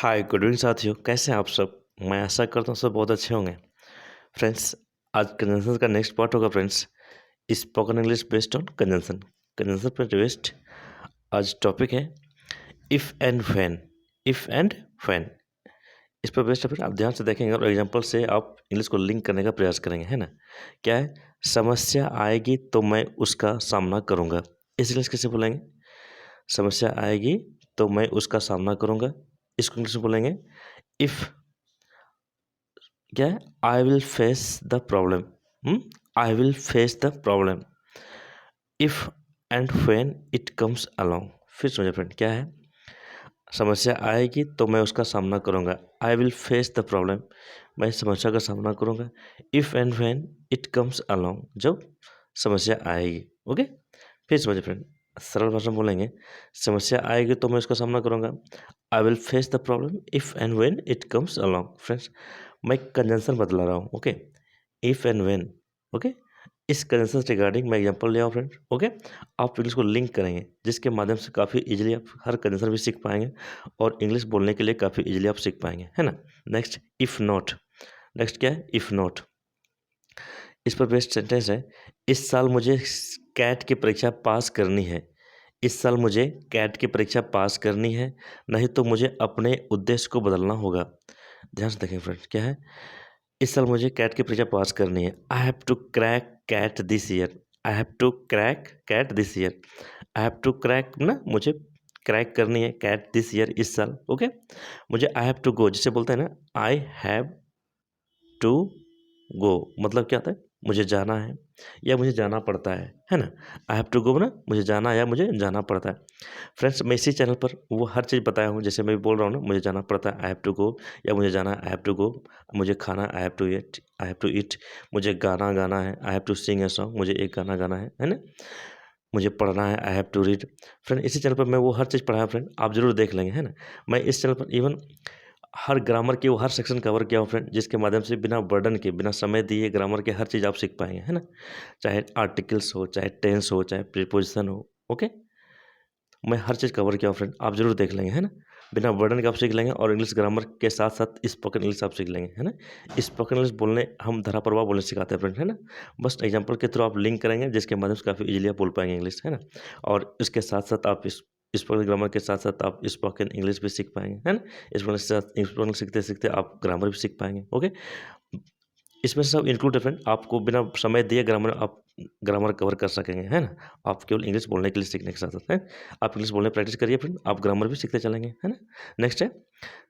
Hi good evening साथियों, कैसे हैं आप सब। मैं आशा करता हूँ सब बहुत अच्छे होंगे। फ्रेंड्स, आज कंजंक्शन का नेक्स्ट पार्ट होगा friends, spoken English based on conjunction. Conjunction पर बेस्ड आज टॉपिक है if and when. If and when इस पर बेस्ड है। फिर आप ध्यान से देखेंगे और एग्जांपल से आप इंग्लिश को लिंक करने का प्रयास करेंगे, है ना। क्या है, समस्या आएगी तो मैं उसका सामना करूँगा। इस इंग्लिश कैसे बोलेंगे, समस्या आएगी तो मैं उसका सामना करूँगा। इसको इंग्लिश में बोलेंगे इफ़, क्या है, I will face the problem. I will face the problem if and when it comes along. फिर समझे फ्रेंड, क्या है, समस्या आएगी तो मैं उसका सामना करूंगा। I will face the problem, मैं समस्या का सामना करूंगा। If and when it comes along, जब समस्या आएगी। ओके, फिर समझे फ्रेंड, सरल भाषा में बोलेंगे समस्या आएगी तो मैं उसका सामना करूंगा। I will face the problem if and when it comes along. Friends, मैं कंजंक्शन बदला रहा हूँ। Okay, if and when. Okay, इस कंजंक्शन से रिगार्डिंग मैं एग्जांपल ले आओ फ्रेंड। ओके, आप इंग्लिश को लिंक करेंगे जिसके माध्यम से काफ़ी इजीली आप हर कंजंक्शन भी सीख पाएंगे और इंग्लिश बोलने के लिए काफ़ी इजीली आप सीख पाएंगे, है ना। Next, if not. नेक्स्ट क्या है, इफ़ नॉट। इस पर बेस्ट सेंटेंस है, इस साल मुझे कैट की परीक्षा पास करनी है। इस साल मुझे कैट की परीक्षा पास करनी है, नहीं तो मुझे अपने उद्देश्य को बदलना होगा। ध्यान से देखें फ्रेंड्स, क्या है, इस साल मुझे कैट की परीक्षा पास करनी है। I have to crack CAT this year. I have to crack CAT this year. I have to crack ना, मुझे क्रैक करनी है कैट दिस ईयर, इस साल। ओके, मुझे आई हैव टू गो जिसे बोलते हैं ना, आई हैव टू गो मतलब क्या होता है, मुझे जाना है या मुझे जाना पड़ता है ना। आई हैव टू गो ना, मुझे जाना है या मुझे जाना पड़ता है। फ्रेंड्स, मैं इसी चैनल पर वो हर चीज़ बताया हूँ, जैसे मैं बोल रहा हूँ ना, मुझे जाना पड़ता है, आई हैव टू गो, या मुझे जाना है, आई हैव टू गो। मुझे खाना, I have to eat, I have to eat. मुझे गाना गाना है, I have to sing a song, मुझे एक गाना गाना है ना। मुझे पढ़ना है, I have to read. Friend, इसी चैनल पर मैं वो हर चीज़ पढ़ाया फ्रेंड, आप जरूर देख लेंगे, है ना। मैं इस चैनल पर इवन हर ग्रामर के वो हर सेक्शन कवर किया हूँ फ्रेंड, जिसके माध्यम से बिना बर्डन के, बिना समय दिए ग्रामर के हर चीज़ आप सीख पाएंगे, है ना। चाहे आर्टिकल्स हो, चाहे टेंस हो, चाहे प्रीपोजिशन हो। ओके, मैं हर चीज़ कवर किया हूँ फ्रेंड, आप जरूर देख लेंगे, है ना। बिना बर्डन के आप सीख लेंगे और इंग्लिश ग्रामर के साथ साथ स्पोकन इंग्लिश आप सीख लेंगे, है ना। स्पोकन इंग्लिश बोलने हम धरा प्रवाह बोलने सिखाते हैं फ्रेंड, है ना। बस एग्जाम्पल के थ्रू आप लिंक करेंगे जिसके माध्यम से काफ़ी इजीली आप बोल पाएंगे इंग्लिश, है ना। और इसके साथ साथ आप इस स्पोकन ग्रामर के साथ साथ आप स्पोकन इंग्लिश भी सीख पाएंगे, है ना। स्पोकन सीखते सीखते आप ग्रामर भी सीख पाएंगे। ओके, इसमें सब इंक्लूड है फ्रेंड, आपको बिना समय दिए ग्रामर आप ग्रामर कवर कर सकेंगे, है ना। आप केवल इंग्लिश बोलने के लिए सीखने के साथ साथ है, आप इंग्लिश बोलने प्रैक्टिस करिए फ्रेंड, आप ग्रामर भी सीखते चलेंगे, है ना। नेक्स्ट है,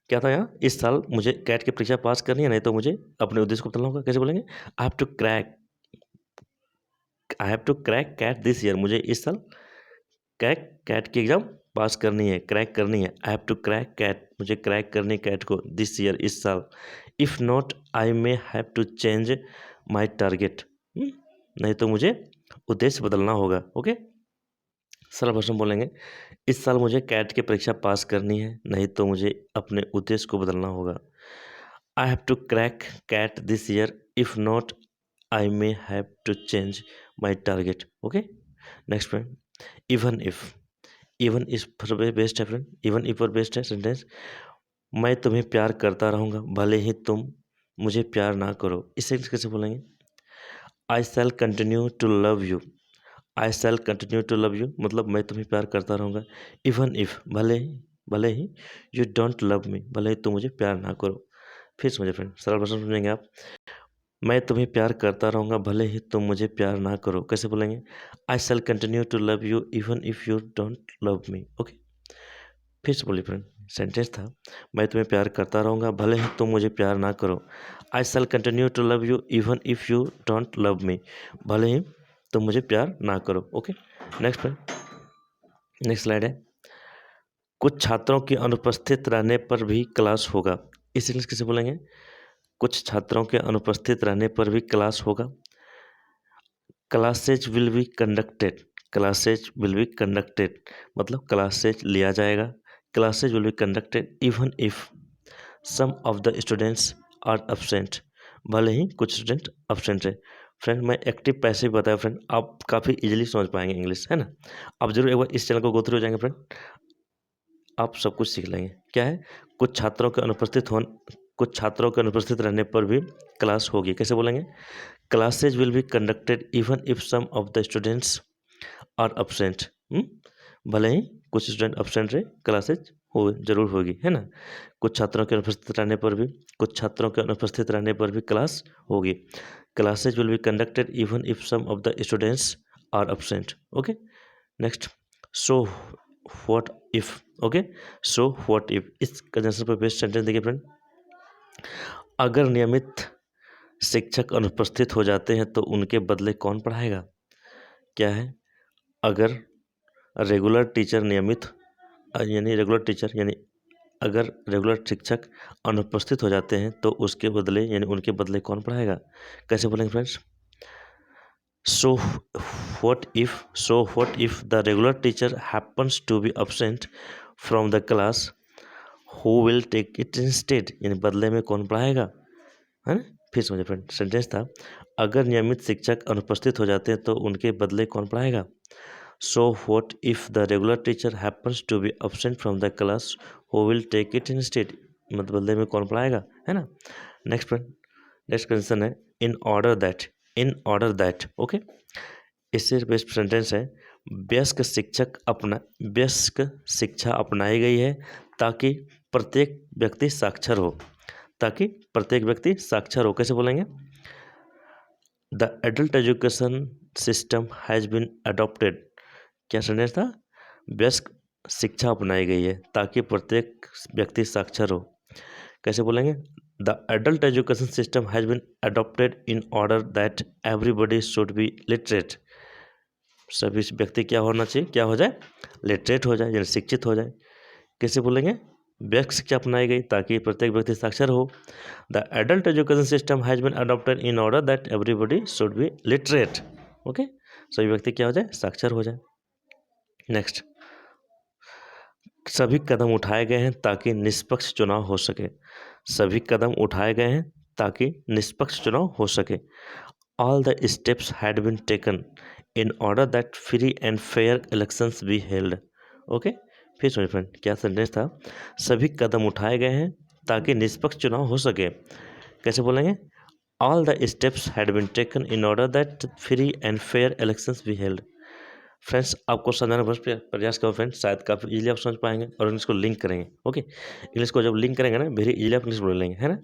क्या था यहाँ, इस साल मुझे कैट की परीक्षा पास करनी है, नहीं तो मुझे अपने उद्देश्य को बदलना होगा। कैसे बोलेंगे, I have to crack, I have to crack CAT this year, मुझे इस साल क्रैक कैट की एग्जाम पास करनी है, क्रैक करनी है। I have to crack CAT, मुझे क्रैक करनी है कैट को, दिस ईयर, इस साल। If not I may have to change my target, नहीं तो मुझे उद्देश्य बदलना होगा। ओके, सरल भाषा में बोलेंगे, इस साल मुझे कैट की परीक्षा पास करनी है, नहीं तो मुझे अपने उद्देश्य को बदलना होगा। I have to crack CAT this year, if not I may have to change my target. Okay, next friend, even if. Even इस पर बेस्ड है फ्रेंड, इवन इफ पर बेस्ड है सेंटेंस, मैं तुम्हें प्यार करता रहूँगा भले ही तुम मुझे प्यार ना करो। इसे कैसे बोलेंगे, I shall continue to love you. I shall continue to love you मतलब मैं तुम्हें प्यार करता रहूँगा। इवन इफ, भले ही यू डोंट लव मी, भले ही तुम मुझे प्यार ना करो। फिर समझे फ्रेंड, सरल भाषा में समझेंगे आप, मैं तुम्हें प्यार करता रहूँगा भले ही तुम मुझे प्यार ना करो। कैसे बोलेंगे, I shall continue to love you even if you don't love me. Okay, फिर से बोलिए फ्रेंड, सेंटेंस था, मैं तुम्हें प्यार करता रहूँगा भले ही तुम मुझे प्यार ना करो। I shall continue to love you even if you don't love me, भले ही तुम मुझे प्यार ना करो। Okay, next friend, next slide है, कुछ छात्रों की अनुपस्थित रहने पर भी क्लास होगा। इस इंग्लिश कैसे बोलेंगे, कुछ छात्रों के अनुपस्थित रहने पर भी क्लास होगा। Classes will be conducted, classes will be conducted मतलब क्लासेज लिया जाएगा। Classes will be conducted even if some of the students are absent, भले ही कुछ स्टूडेंट एब्सेंट है। फ्रेंड, मैं एक्टिव पैसिव बताया फ्रेंड, आप काफ़ी इजीली समझ पाएंगे इंग्लिश, है ना। आप जरूर एक बार इस चैनल को गो थ्रू हो जाएंगे फ्रेंड, आप सब कुछ सीख लेंगे। क्या है? कुछ छात्रों के अनुपस्थित रहने पर भी क्लास होगी। कैसे बोलेंगे? Classes will be conducted even if some of the students are absent। भले ही कुछ स्टूडेंट absent रहे, क्लासेज जरूर होगी, है ना। कुछ छात्रों के अनुपस्थित रहने पर भी क्लास होगी। Classes will be conducted even if some of the students are absent। Okay, next, so what if. Okay, so what if, इस कंजंक्शन पर बेस्ड सेंटेंस देखिए फ्रेंड। अगर नियमित शिक्षक अनुपस्थित हो जाते हैं तो उनके बदले कौन पढ़ाएगा? क्या है? अगर रेगुलर टीचर अगर रेगुलर शिक्षक अनुपस्थित हो जाते हैं तो उसके बदले यानी उनके बदले कौन पढ़ाएगा? कैसे बोलेंगे friends? So what if the regular teacher happens to be absent from the class, who will take it instead, यानी बदले में कौन पढ़ाएगा, है ना। फिर समझिए फ्रेंड, सेंटेंस था, अगर नियमित शिक्षक अनुपस्थित हो जाते हैं तो उनके बदले कौन पढ़ाएगा? So what if the regular teacher happens to be absent from the class, who will take it instead, मतलब बदले में कौन पढ़ाएगा, है ना। नेक्स्ट फ्रेंड, नेक्स्ट क्वेश्चन है इन ऑर्डर दैट। ओके, इससे बेस्ट सेंटेंस है, वयस्क शिक्षा अपनाई गई है ताकि प्रत्येक व्यक्ति साक्षर हो। कैसे बोलेंगे? The adult education system has been adopted. क्या सेंटेंस था? वयस्क शिक्षा अपनाई गई है ताकि प्रत्येक व्यक्ति साक्षर हो। कैसे बोलेंगे? The adult education system has been adopted in order that everybody should be literate. सभी व्यक्ति क्या होना चाहिए? क्या हो जाए? लिटरेट हो जाए, यानी शिक्षित हो जाए। कैसे बोलेंगे? वयस्क शिक्षा अपनाई गई ताकि प्रत्येक व्यक्ति साक्षर हो। The adult education system has been adopted in order that everybody should be literate. Okay, सभी व्यक्ति क्या हो जाए? साक्षर हो जाए। नेक्स्ट, सभी कदम उठाए गए हैं ताकि निष्पक्ष चुनाव हो सके। All the steps had been taken in order that free and fair elections be held. Okay, फिर सुनिए फ्रेंड, क्या सेंटेंस था? सभी कदम उठाए गए हैं ताकि निष्पक्ष चुनाव हो सके। कैसे बोलेंगे? All the steps had been taken in order that free and fair elections be held. Friends, आपको समझाने का प्रयास करो फ्रेंड्स, शायद काफ़ी इजीली आप समझ पाएंगे और इंग्लिश को लिंक करेंगे। ओके, इंग्लिश को जब लिंक करेंगे ना, वेरी इजीली आप इंग्लिश बोल लेंगे, है ना।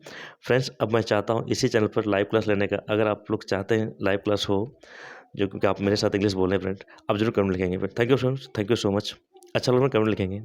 फ्रेंड्स, अब मैं चाहता हूँ इसी चैनल पर लाइव क्लास लेने का। अगर आप लोग चाहते हैं लाइव क्लास हो, जो क्योंकि आप मेरे साथ इंग्लिश बोल रहे हैं फ्रेंड, आप जरूर कमेंट लिखेंगे friend. Thank you so much. अच्छा लगा कमेंट लिखेंगे।